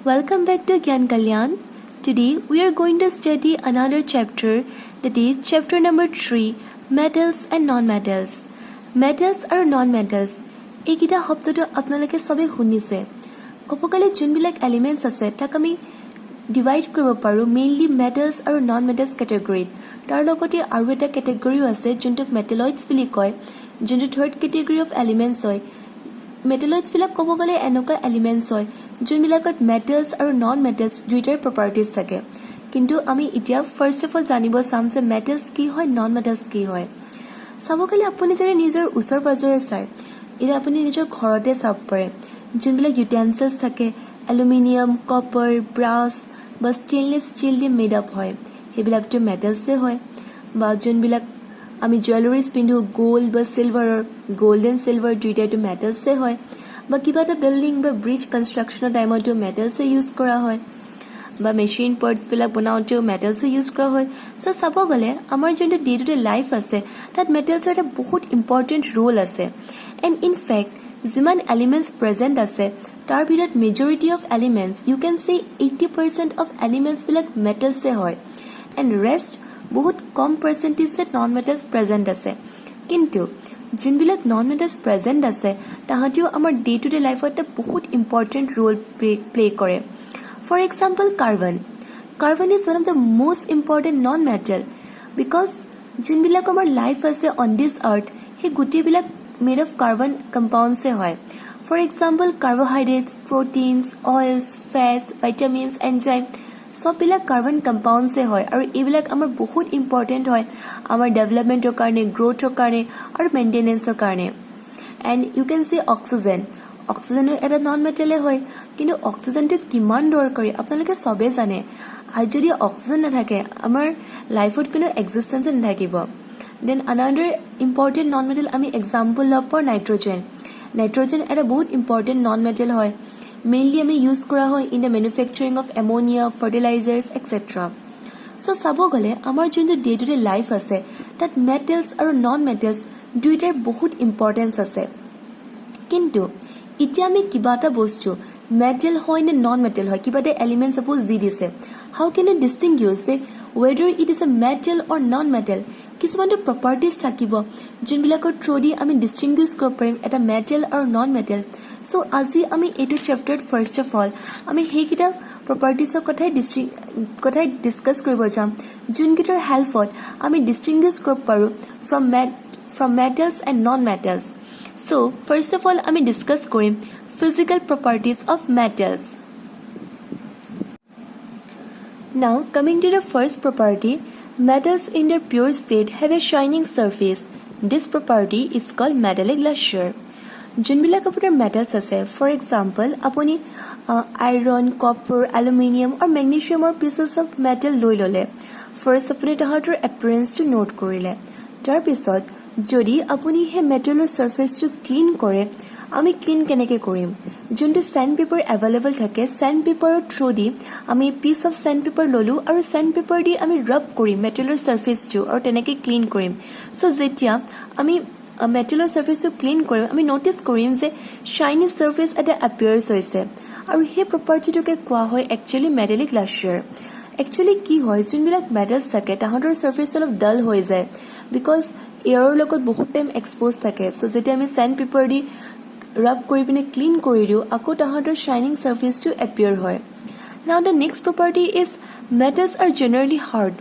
Welcome back to Gyan Kalyan. Today we are going to study another chapter, that is chapter number 3, metals and non-metals. Metals আৰু non-metals এইকেইটা শব্দটো আপোনালোকে সবে শুনিছে। কপকালে যোনবিলাক elements আছে তাক আমি ডিভাইড কৰিব পাৰো মেইনলি মেটালস আৰু non-metals ক্যাটাগৰীত। তাৰ লগতে আৰু এটা ক্যাটাগৰীও আছে যোনটোক মেটালয়েডছ বুলি কয়, যোনটো থাৰ্ড ক্যাটাগৰী অফ এলিমেন্টস হয়। মেটালয়েডছ বিলাক ক'ব গ'লে এনেকুৱা এলিমেন্টস হয় যোনবিলাকত মেটালস আৰু নন মেটালস দুইটাৰ প্ৰপাৰ্টিজ থাকে। কিন্তু আমি এতিয়া ফাৰ্স্ট অফ অল জানিব চাম যে মেটালস কি হয়, নন মেটালস কি হয়। চাব গ'লে আপুনি যদি নিজৰ ওচৰ পাজৰে চাই, এতিয়া আপুনি নিজৰ ঘৰতে চাব পাৰে যোনবিলাক ইউটেনচিলছ থাকে এলুমিনিয়াম, কপাৰ, ব্ৰাছ বা ষ্টেইনলেছ ষ্টীল দি মেড আপ হয়, সেইবিলাকতো মেটালছে হয়। বা যোনবিলাক আমি জুৱেলাৰিজ পিন্ধো গোল্ড বা চিলভাৰৰ, গোল্ড এণ্ড চিলভাৰ দুইটাইটো মেটালছে হয়। বা কিবা এটা বিল্ডিং বা ব্ৰিজ কনষ্ট্ৰাকশ্যনৰ টাইমতো মেটালছে ইউজ কৰা হয়, বা মেচিন পাৰ্টছবিলাক বনাওঁতেও মেটালছে ইউজ কৰা হয়। চ' চাব গ'লে আমাৰ যোনটো ডে টু ডে লাইফ আছে তাত মেটালছৰ এটা বহুত ইম্পৰ্টেণ্ট ৰোল আছে। এণ্ড ইন ফেক্ট যিমান এলিমেণ্টছ প্ৰেজেণ্ট আছে তাৰ ভিতৰত majority of elements you can see 80% of এলিমেণ্টছবিলাক মেটালছে হয়। এণ্ড ৰেষ্ট বহুত কম পাৰ্চেণ্টেজত নন মেটালছ প্ৰেজেণ্ট আছে। কিন্তু যোনবিলাক নন মেটালছ প্ৰেজেণ্ট আছে তাহাঁতিও আমাৰ ডে টু ডে লাইফত এটা বহুত ইম্পৰ্টেণ্ট ৰোল প্লে কৰে। For example carbon is one of the most important non metal because যোনবিলাক আমাৰ লাইফ আছে অন দিছ আৰ্থ সেই গোটেইবিলাক মেড অফ কাৰ্বন কম্পাউণ্ডছে হয়। For example carbohydrates, proteins, oils, fats, vitamins, enzyme সববিলাক কাৰ্বন কম্পাউণ্ডছে হয়। আৰু এইবিলাক আমাৰ বহুত ইম্পৰ্টেণ্ট হয় আমাৰ ডেভেলপমেণ্টৰ কাৰণে, গ্ৰ'থৰ কাৰণে আৰু মেইনটেনেন্সৰ কাৰণে। এণ্ড ইউ কেন চি অক্সিজেনো এটা নন মেটেলে হয়। কিন্তু অক্সিজেনটো কিমান দৰকাৰী আপোনালোকে চবেই জানে। আৰু যদি অক্সিজেন নাথাকে আমাৰ লাইফত কোনো এক্সিষ্টেঞ্চে নাথাকিব। Then another important non metal আমি এক্সাম্পল ল'ব পাৰোঁ নাইট্ৰজেন এটা বহুত ইম্পৰ্টেণ্ট নন মেটেল হয়। মেইনলি আমি ইউজ কৰা হয় in the manufacturing of ammonia, fertilizers extra. So' চাব গ'লে আমাৰ যোনটো ডে টু ডে লাইফ আছে তাত মেটেলছ আৰু নন মেটেলছ দুইটাৰ বহুত ইম্পৰ্টেঞ্চ আছে। কিন্তু এতিয়া আমি কিবা এটা বস্তু মেটেল হয় নে নন মেটেল হয়, কিবা এটা এলিমেণ্ট ছাপ'জ দি দিছে, হাউ কেন ইউ ডিষ্টিংগুইছ যে whether it is a metal or non metal. কিছুমানটো প্ৰপাৰ্টিজ থাকিব যোনবিলাকৰ থ্ৰু দি আমি ডিষ্টিংগুইছ কৰিব পাৰিম এটা মেটেল আৰু নন মেটেল। চ' আজি আমি এইটো চেপ্টাৰত ফাৰ্ষ্ট অফ অল আমি সেইকেইটা প্ৰপাৰ্টিজৰ কথাই ডিছকাছ কৰিব যাম যোনকেইটাৰ হেল্পত আমি ডিষ্টিংগুইছ কৰিব পাৰোঁ from metals and non metals. So' first of all আমি ডিছকাছ কৰিম physical properties of metals. Now coming to the first property, metals in their pure state have a shining surface. This property is called metallic luster. যোনবিলাক আপোনাৰ metals আছে for example আপুনি iron, copper, aluminium আৰু মেগনেছিয়ামৰ pieces of metal লৈ ল'লে। First আপুনি তাহাঁতৰ এপিয়াৰেঞ্চটো note কৰিলে। তাৰপিছত যদি আপুনি সেই মেটেলৰ ছাৰ্ফেচটো ক্লিন কৰে, আমি ক্লিন কেনেকৈ কৰিম? যোনটো চেণ্ড পেপাৰ এভেইলেবল থাকে চেণ্ড পেপাৰৰ থ্ৰু দি আমি পিচ অফ চেণ্ড পেপাৰ ল'লোঁ আৰু চেণ্ড পেপাৰ দি আমি ৰাব কৰিম মেটেলৰ ছাৰ্ফেচটো আৰু তেনেকৈ ক্লিন কৰিম। চ' যেতিয়া আমি মেটেলৰ ছাৰ্ফেচটো ক্লিন কৰিম আমি ন'টিচ কৰিম যে শ্বাইনি ছাৰ্ফেচ এটা এপিয়াৰ্ছ হৈছে আৰু সেই প্ৰপাৰ্টিটোকে কোৱা হয় একচুৱেলি মেটেলিক লাষ্টাৰ। একচুৱেলি কি হয় যোনবিলাক মেটেলছ থাকে তাহাঁতৰ ছাৰ্ফেচটো অলপ ডাল হৈ যায় বিকজ এয়াৰৰ লগত বহুত টাইম এক্সপ'জ থাকে। চ' যেতিয়া আমি চেণ্ড পেপাৰ দি ৰাব কৰি পিনে ক্লিন কৰি দিওঁ আকৌ তাহাঁতৰ শ্বাইনিং ছাৰ্ফেচটো এপিয়াৰ হয়। Now the next property is metals are generally hard.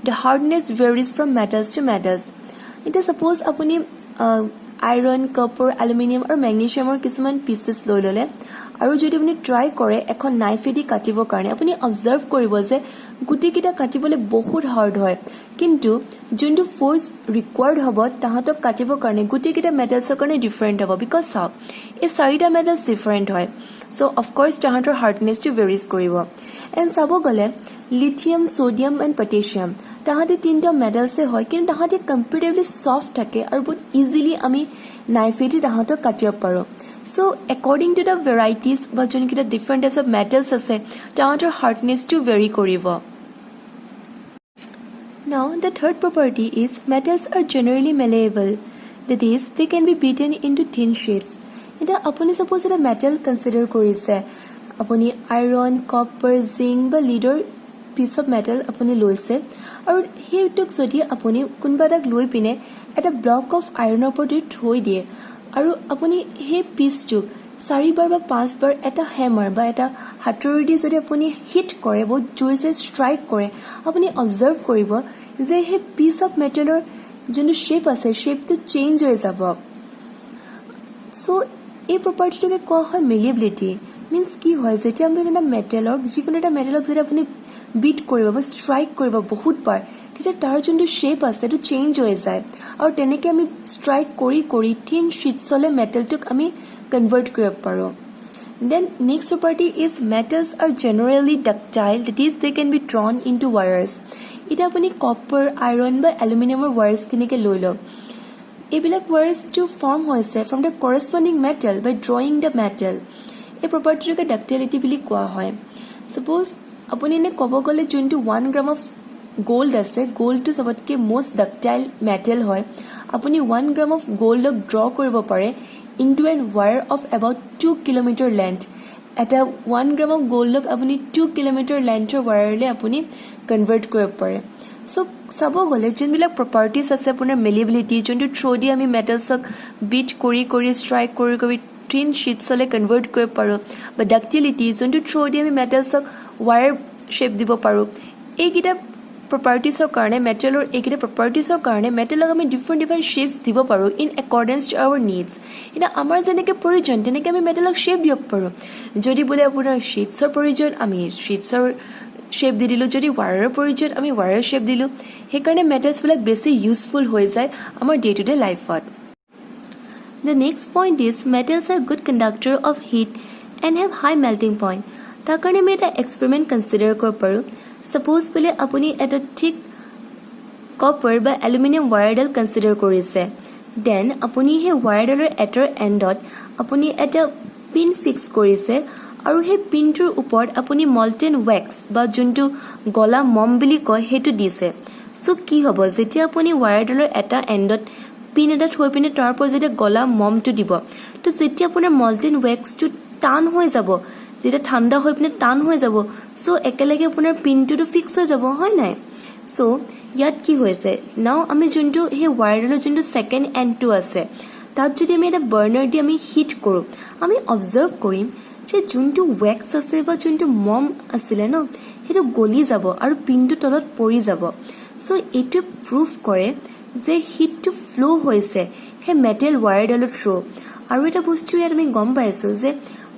The hardness varies from metals to metals. এতিয়া ছাপ'জ আপুনি আইৰণ, কপাৰ, এলুমিনিয়াম আৰু মেগনেছিয়ামৰ কিছুমান পিচেছ লৈ ল'লে আৰু যদি আপুনি ট্ৰাই কৰে এখন নাইফেদি কাটিবৰ কাৰণে আপুনি অবজাৰ্ভ কৰিব যে গোটেইকেইটা কাটিবলৈ বহুত হাৰ্ড হয়। কিন্তু যোনটো ফ'ৰ্চ ৰিকুৱাৰ্ড হ'ব তাহাঁতক কাটিবৰ কাৰণে গোটেইকেইটা মেটেলছৰ কাৰণে ডিফাৰেণ্ট হ'ব বিকজ চাওক এই চাৰিটা মেটেলছ ডিফাৰেণ্ট হয়। চ' অফক'ৰ্চ তাহাঁতৰ হাৰ্ডনেছটো ভেৰিজ কৰিব। এণ্ড চাব গ'লে লিথিয়াম, ছ'ডিয়াম এণ্ড পটেছিয়াম তাহাঁতি তিনিটা মেটেলছে হয় কিন্তু তাহাঁতি কম্পেৰেটিভলি ছফ্ট থাকে আৰু বহুত ইজিলি আমি নাইফেদি তাহাঁতক কাটিব পাৰোঁ। চ' একৰ্ডিং টু দ্য ভেৰাইটিজ বা যোনকেইটা ডিফাৰেণ্ট টাইপছ অফ মেটেলছ আছে তাহাঁতৰ হাৰ্ডনেছটো ভেৰি কৰিব। Now the third property is metals are generally malleable. That is, they can be beaten into thin sheets. এতিয়া আপুনি suppose এটা metal consider কৰিছে আপুনি আইৰণ কপাৰ জিংক বা লিডৰ পিচ অফ মেটেল আপুনি লৈছে আৰু সেইটোক যদি আপুনি কোনোবা এটাক লৈ পিনে এটা ব্লক অফ আইৰণৰ ওপৰত থৈ দিয়ে আৰু আপুনি সেই পিচটোক 4 বাৰ বা 5 বাৰ এটা হেমাৰ বা এটা হাতুৰি দি যদি আপুনি হিট কৰে বহুত জোৰছে ষ্ট্ৰাইক কৰে আপুনি অবজাৰ্ভ কৰিব যে সেই পিচ অফ মেটেলৰ যোনটো শ্বেপ আছে শ্বেপটো চেঞ্জ হৈ যাব সো এই প্ৰপাৰ্টিটোকে কোৱা হয় মেলিয়েবিলিটি মিন্স কি হয় যেতিয়া আমি এটা মেটেলক যিকোনো এটা মেটেলক যদি আপুনি বিট কৰিব বা ষ্ট্ৰাইক কৰিব বহুত বাৰ তেতিয়া তাৰ যোনটো শ্বেপ আছে সেইটো চেঞ্জ হৈ যায় আৰু তেনেকৈ আমি ষ্ট্ৰাইক কৰি কৰি থিন শ্বীটছলৈ মেটেলটোক আমি কনভাৰ্ট কৰিব পাৰোঁ Then next property is metals are generally ductile, that is they can be drawn into wires. Ita apuni copper, iron বা aluminum wires kinike loi lo. Ebilak wires to form hoise from the corresponding metal by drawing the metal. A property to ductility bili koa hoy. Suppose apuni ne kobo gole juntu 1 gram of gold ase, gold to sabotke most ductile metal hoy. Apuni 1 gram of gold draw koribo pare into a wire of about 2 kilometer length. At a 1 gram of gold look apuni 2 kilometer length wire le apuni convert koribo pare. So sabo gole jonbilak properties ase apunar malleability jontu through di ami metals ok beat kori strike kori thin sheets ole convert koribo paro ba ductility jontu through di ami metals ok wire shape dibo paro ei kita properties of karne metal or ekita properties of karne metal আমি different shapes দিব পাৰো in accordance to our needs এটা আমাৰ যেনেকে প্ৰয়োজন তেনেকে আমি মেটেলক shape দিব পাৰো যদি বলে আপোনাৰ শীটছৰ প্ৰয়োজন আমি শীটছৰ শেপ দি দিলো যদি ওয়াৰৰ প্ৰয়োজন আমি ওয়াৰৰ শেপ দিলো সেই কাৰণে মেটেলছ বিলাক বেছি ইউজফুল হৈ যায় আমাৰ ডে টু ডে লাইফত The next point is metals are good conductor of heat and have high melting point তাৰ কাৰণে আমি এটা এক্সপেৰিমেন্ট কনসিডাৰ কৰিব পাৰো Suppose bole apuni eta thick copper ba aluminum wire dal consider korise then apuni he wire daler etor endot apuni eta pin fix korise aru he pin tur upor apuni molten wax ba juntu gola mom bili koy hetu dise so ki hobo jetia apuni wire daler eta endot pin eta thoi pine tar por jeta gola mom tu dibo to jetia apunar molten wax tu tan hoi jabo যেটা ঠান্ডা হৈ পিনে টান হৈ যাব so একেলগে আপোনাৰ পিনটো ফিক্স হৈ যাব হয় নাই সো ইয়াত কি হৈছে নাও আমি যোনটো হে ওয়্যাৰডৰ যোনটো সেকেন্ড এন্ডটো আছে তাত যদি আমি এটা বাৰ্নাৰ দি আমি হিট কৰো আমি অবজাৰ্ভ কৰিম যে যোনটো ওয়্যাক্স আছে বা যোনটো মম আছিলে ন হেটো গলি যাব আৰু পিনটো তলত পৰি যাব সো এটো প্ৰুফ কৰে যে হিটটো ফ্লো হৈছে হে মেটেল ওয়্যাৰডৰ থ্ৰু আৰু এটা বস্তু ইয়াত আমি গম পাইছো যে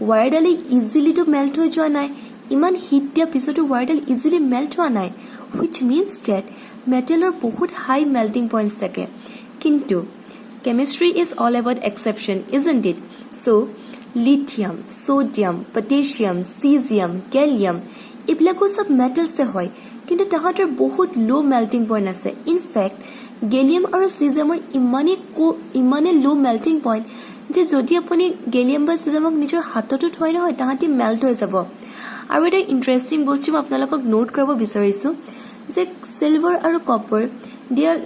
ওয়্যাৰডালি ইজিলি টু মেল্ট হৈ যোৱা নাই ইমান হিট দিয়া পিছতো ওয়্যাৰডাল ইজিলি মেল্ট হোৱা নাই which means that মেটেলৰ বহুত হাই মেল্টিং পইণ্টছ থাকে কিন্তু chemistry is all about exception isn't it so lithium sodium potassium cesium gallium এইবিলাকো সব মেটেলছে হয় কিন্তু তাহাঁতৰ বহুত লো মেল্টিং পইণ্ট আছে ইন ফ্যাক্ট গেলিয়াম আৰু সিজিয়ামৰ ইমানে লো মেল্টিং পইণ্ট যে যদি আপুনি গেলিয়াম বা সিজিয়ামক নিজৰ হাততো থৈ নহয় তাহাঁতি মেল্ট হৈ যাব আৰু এটা ইন্টাৰেষ্টিং বস্তু মই আপোনালোকক নোট কৰিব বিচাৰিছো যে সিলভাৰ আৰু copper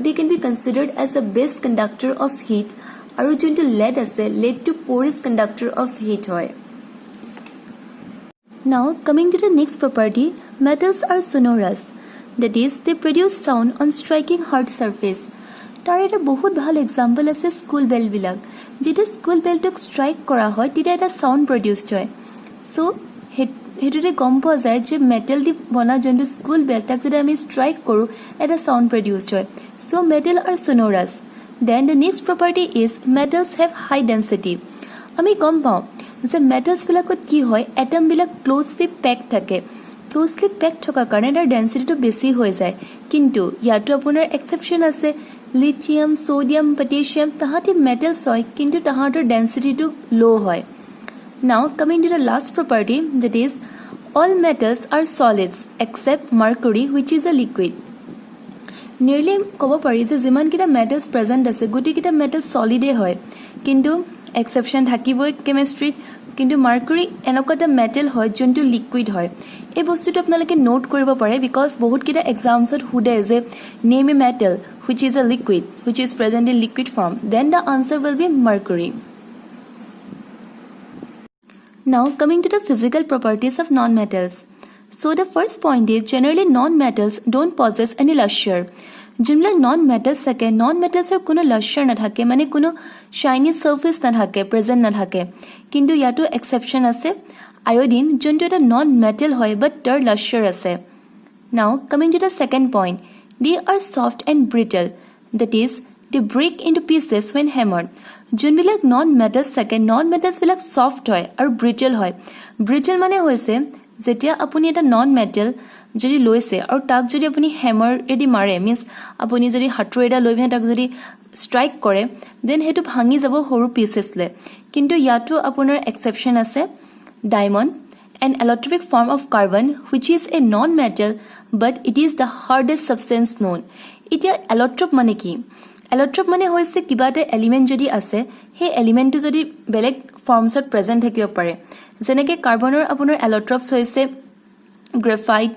they can be considered as a best conductor of heat আৰু যোনটো lead আছে lead to poorest conductor of heat হয় Now coming to the next property metals are sonorous that is they produce sound on striking hard surface তাৰ এটা বহুত ভাল example আছে school বেল বিলাক যেটা স্কুল বেলটোক ষ্ট্ৰাইক কৰা হয় তেতিয়া এটা সাউন্ড প্ৰডিউসড হয় সো হেতুতে গম পোৱা যায় যে মেটেল দি বনা যোনটো স্কুল বেল তাক যদি আমি ষ্ট্ৰাইক কৰো এটা সাউন্ড প্ৰডিউসড হয় so metal are sonorous then the next property is metals have high density আমি গম পাওঁ যে মেটেলস বিলাকত কি হয় এটম বিলাক ক্লোজলি পেক থাকে ক্লোজলি পেক থকা কাৰণে তাৰ ডেন্সিটিটো বেছি হৈ যায় কিন্তু ইয়াতো আপোনাৰ এক্সেপশন আছে লিথিয়াম সোডিয়াম পটাশিয়াম তাহাঁতি মেটেলস হয় কিন্তু তাহাঁতৰ ডেন্সিটিটো লো হয় Now coming to the last property that is all metals are solids except mercury which is a liquid nearly ক'ব পাৰি যে যিমান কিটা মেটেলস প্ৰেজেন্ট আছে গুটি কিটা মেটেল সলিডে হয় কিন্তু এক্সেপশন থাকিবই কেমিস্ট্ৰি কিন্তু মাৰ্কুৰী এনেকুৱা মেটেল হয় যোনটো লিকুইড হয় এই বস্তুটো আপোনালোকে নোট কৰিব পাৰে বিকজ বহুত কিটা এক্সামছত হুডে যে name A metal which is a liquid which is present in liquid form then the answer will be mercury Now coming to the physical properties of non-metals. So the first point is generally non-metals don't possess any luster. যোনবিলাক non metals থাকে non মেটেলছৰ কোনো লাশ্চাৰ নাথাকে মানে কোনো Shiny surface নাথাকে present নাথাকে কিন্তু ইয়াতো এক্সেপশ্যন আছে আয়োডিন যোনটো এটা নন মেটেল হয় বাট তাৰ লাশ্চাৰ আছে now coming to the second point they are soft and brittle that is they break into pieces when hammered যোনবিলাক নন মেটেলছ থাকে নন মেটেলছবিলাক ছফ্ট হয় আৰু ব্ৰিটেল হয় ব্ৰিটেল মানে হৈছে যেতিয়া আপুনি এটা নন মেটেল যদি লৈছে আৰু তাক যদি আপুনি হেমাৰেদি মাৰে মিন্স আপুনি যদি হাতুৰী এটা লৈ পিনে তাক যদি ষ্ট্ৰাইক কৰে দেন সেইটো ভাঙি যাব সৰু পিচেছলে কিন্তু ইয়াতো আপোনাৰ এক্সেপশ্যন আছে diamond an allotropic form of carbon which is a non-metal but it is the hardest substance known. Itia allotrop mane ki? Allotrop mane hoise kiba eta element jodi ase he element tu jodi beleg forms ot present thakibo pare. Jeneke carbonor apunar allotrops hoise graphite,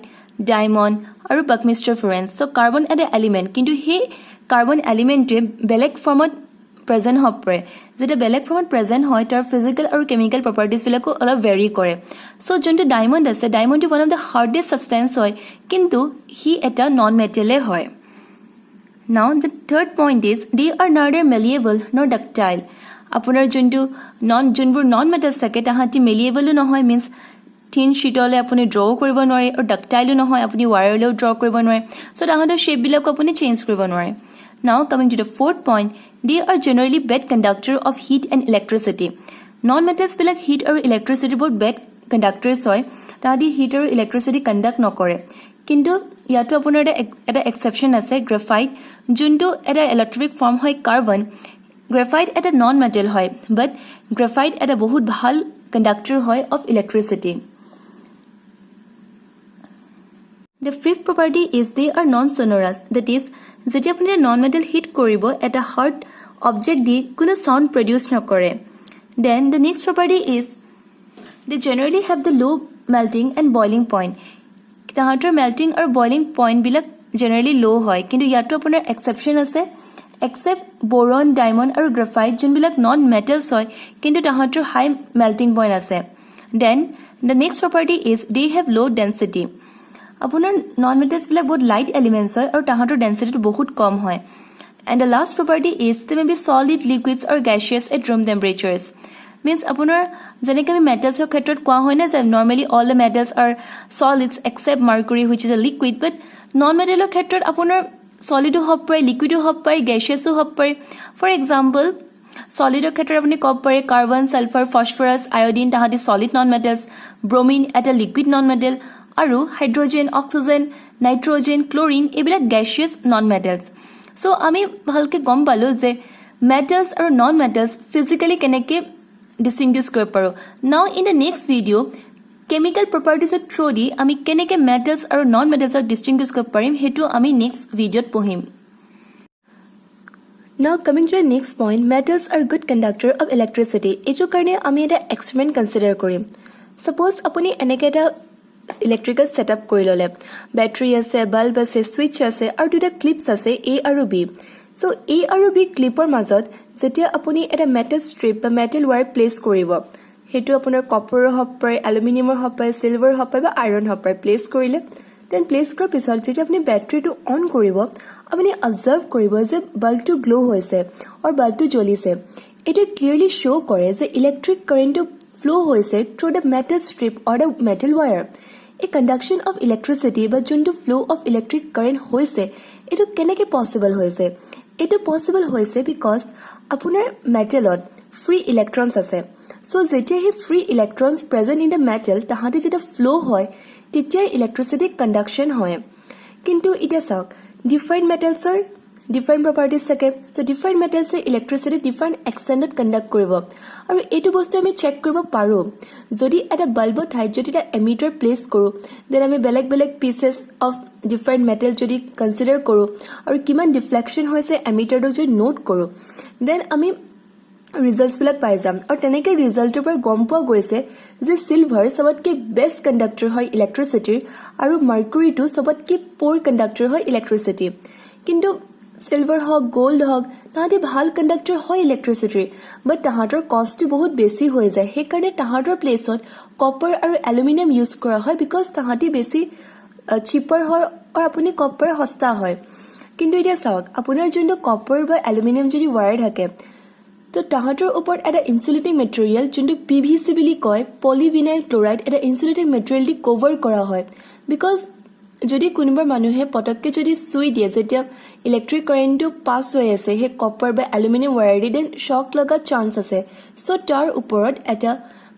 diamond aru Buckminster furan. So carbon eta element kintu he carbon element tu beleg form ot present hob pare. Jeta beleg form ot present hoy tar physical aru chemical properties bilako ola vary kore. So jonto diamond ase diamond is one of the hardest substance hoy kintu he eta non metal e hoy. Now the third point is they are neither malleable nor ductile. Apunar jonto jonbur non metals thake tahanti malleable no hoy means thin sheet ole apuni draw koribo nware or ductile no hoy apuni wire le draw koribo nware. So tahantor shape bilako apuni change koribo nware. Now coming to the fourth point, they are generally bad conductor of heat and electricity. Non-metals bilak heat or electricity both bad conductors hoy. Tadi heat or electricity conduct nokore. Kintu yato apunar eta exception ase graphite. Junto eta electric form hoy carbon. Graphite eta non-metal hoy, but graphite eta bahut bhal conductor hoy of electricity. The fifth property is they are non-sonorous. That is, যেতিয়া আপুনি non metal hit কৰিব এটা hard object দি কোনো sound produce নকৰে then the next property is they generally have the low melting and boiling point তাহাঁতৰ melting আৰু boiling পইণ্টবিলাক জেনেৰেলি ল' হয় কিন্তু ইয়াতো আপোনাৰ এক্সেপশ্যন আছে এক্সেপ্ট বৰন ডায়মণ্ড আৰু গ্ৰাফাইট যোনবিলাক নন মেটেলছ হয় কিন্তু তাহাঁতৰ হাই মেল্টিং পইণ্ট আছে then the next property is they have low' density আপোনাৰ নন মেটেলছ বিলাক বহুত লাইট এলিমেন্টছ হয় আৰু তাহাঁতৰ ডেন্সিটি বহুত কম হয় and the last property is they may be solid liquids or gaseous at room temperatures means আপোনাৰ যেনেকৈ আমি মেটেলছৰ ক্ষেত্ৰত কোৱা হয় না যে normally all the metals are solids except mercury which is a liquid but non মেটেলৰ ক্ষেত্ৰত আপোনাৰ সলিডো হ'ব পাৰে লিকুইডো হ'ব পাৰে গ্যাছিয়াছো হ'ব পাৰে ফৰ এক্সাম্পল সলিডৰ ক্ষেত্ৰত আপুনি ক'ব পাৰে কাৰ্বন সালফাৰ ফছফৰাছ আয়োডিন তাহাঁতি সলিড নন মেটেলছ ব্ৰমিন এটা লিকুইড নন মেটেল আৰু হাইড্ৰোজেন অক্সিজেন নাইট্ৰোজেন ক্লোৰিন এইবিলাক গ্যাছিয়াছ নন মেটেলছ সো আমি ভালকে গম পালো যে মেটেলছ আৰু নন মেটেলছ ফিজিক্যালি কেনেকৈ ডিষ্টিংগুইছ কৰিব পাৰো now in the next video' chemical প্ৰপাৰ্টিজৰ থ্ৰু দি আমি কেনেকৈ মেটেলছ আৰু নন মেটেলছক ডিষ্টিংগুইছ কৰিব পাৰিম সেইটো আমি নেক্সট ভিডিঅ'ত পঢ়িম Now coming to the next point, metals are good conductor of electricity. এইটোৰ কাৰণে আমি এটা এক্সপেৰিমেণ্ট কনচিডাৰ কৰিম সাপোজ আপুনি এনেকৈ এটা ইলেক্ট্ৰিকেল সেটআপ কৰি ললে ব্যাটাৰী আছে বাল্ব আছে সুইচ আছে আৰু দুটা ক্লিপছ আছে এ আৰু বি সো এ আৰু বি ক্লিপৰ মাজত যেতিয়া আপুনি এটা মেটেল ষ্ট্ৰিপ বা মেটেল ৱায়াৰ প্লেচ কৰিব হেতু আপোনাৰ কপাৰৰ হ'ব পাৰে এলুমিনিয়ামৰ হ'ব পাৰে সিলভাৰ হ'ব পাৰে বা আইৰণ হ'ব পাৰে প্লেচ কৰিলে দেন প্লেচ কৰাৰ পিছত যেতিয়া আপুনি বেটাৰীটো অন কৰিব আপুনি অবজাৰ্ভ কৰিব যে বাল্বটো গ্লো হৈছে আৰু বাল্বটো জ্বলিছে এটা ক্লিয়াৰলি শো কৰে যে ইলেক্ট্ৰিক কাৰেণ্টটো ফ্লো হৈছে through the metal strip or the metal wire A conduction of electricity বা যোনটো ফ্লো অফ ইলেক্ট্ৰিক কাৰেণ্ট হৈছে এটো কেনেকৈ পসিবল হৈছে এটো পসিবল হৈছে বিকজ আপোনাৰ মেটেলত ফ্ৰী ইলেক্ট্ৰনছ আছে সো যেতিয়া হে free electrons present in the metal তাহাঁতে যেতিয়া ফ্লো হয় তেতিয়া ইলেক্ট্ৰিচিটি কণ্ডাকশ্যন হয় কিন্তু এতিয়া চাওক ডিফাৰেণ্ট মেটেলছৰ ডিফাৰেণ্ট প্ৰপাৰ্টিজ থাকে সো ডিফাৰেণ্ট মেটেলছে ইলেক্ট্ৰিচিটি ডিফাৰেণ্ট এক্সটেণ্ডত কণ্ডাক্ট কৰিব আৰু এইটো বস্তু আমি চেক কৰিব পাৰো যদি এটা বাল্বৰ ঠাইত যদি এটা এমিটাৰ প্লেচ কৰো দেন আমি বেলেগ বেলেগ পিচেছ অফ ডিফাৰেণ্ট মেটেল যদি কনচিডাৰ কৰো আৰু কিমান ডিফ্লেকশ্যন হৈছে এমিটাৰটো যদি নোট কৰো দেন আমি ৰিজাল্টছ বিলাক পাই যাম আৰু তেনেকৈ ৰিজাল্টৰ পৰা গম পোৱা গৈছে যে সিলভাৰ সবতকৈ বেষ্ট কণ্ডাক্টৰ হয় ইলেক্ট্ৰিচিটিৰ আৰু মাৰ্কুৰীটো সবতকৈ প'ৰ কণ্ডাক্টৰ হয় ইলেক্ট্ৰিচিটি কিন্তু চিলভাৰ হওক গোল্ড হওক তাহাঁতি ভাল কণ্ডাক্টৰ হয় ইলেক্ট্ৰিচিটিৰ বাট তাহাঁতৰ কষ্টটো বহুত বেছি হৈ যায় সেইকাৰণে তাহাঁতৰ প্লেচত কপাৰ আৰু এলুমিনিয়াম ইউজ কৰা হয় বিকজ তাহাঁতি বেছি চিপাৰ হয় আৰু আপুনি কপাৰ সস্তা হয় কিন্তু এতিয়া চাওক আপোনাৰ যোনটো কপাৰ বা এলুমিনিয়াম যদি ৱায়াৰ থাকে তো তাহাঁতৰ ওপৰত এটা ইনচুলেটিং মেটেৰিয়েল যোনটো PVC বুলি কয় পলিভিনাইল ক্লৰাইড এটা ইনচুলেটিং মেটেৰিয়েল দি কভাৰ কৰা হয় বিকজ যদি কোনোবা মানুহে পটককে যদি চুই দিয়ে যেতিয়া ইলেক্ট্ৰিক কাৰেণ্টটো পাছ হৈ আছে সেই কপাৰ বা এলুমিনিয়াম ৱায়াৰ দেন শ্বক লগা চান্স আছে সো তাৰ ওপৰত এটা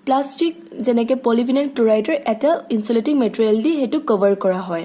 প্লাষ্টিক যেনেকৈ পলিভিনাইল ক্লৰাইডৰ এটা ইনচুলেটিং মেটেৰিয়েল দি সেইটো কভাৰ কৰা হয়